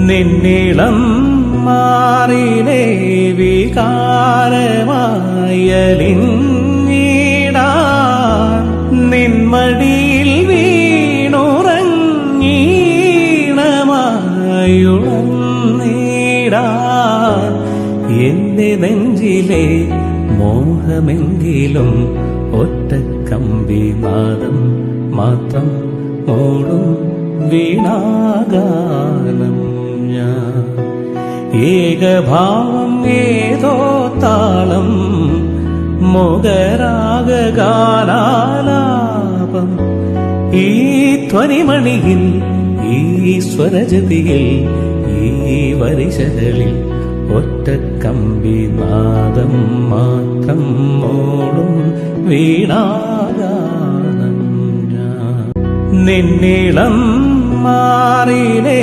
നിന്നിളം മാറിലെ വികാരമായലിഞ്ഞിടാൻ നിന്മടിയിൽ വീണുറങ്ങീണമായുണർന്നിടാൻ എന്റെ നെഞ്ചിലെ മോഹമെങ്കിലും ഒറ്റക്കമ്പി നാദം മാത്രം ഓടും വീണാഗാനം ഞാൻ ഏകഭാവം ഏതോ താളം മോഹരാഗാലാപം ഈ ധ്വനിമണിയിൽ ഈ സ്വരജതിയിൽ ഈ വരിശകളിൽ ഒറ്റക്കമ്പി നാദം മാത്രം ഓടും വീണാഗാനം ഞാൻ നിന്നിളം മാറിലേ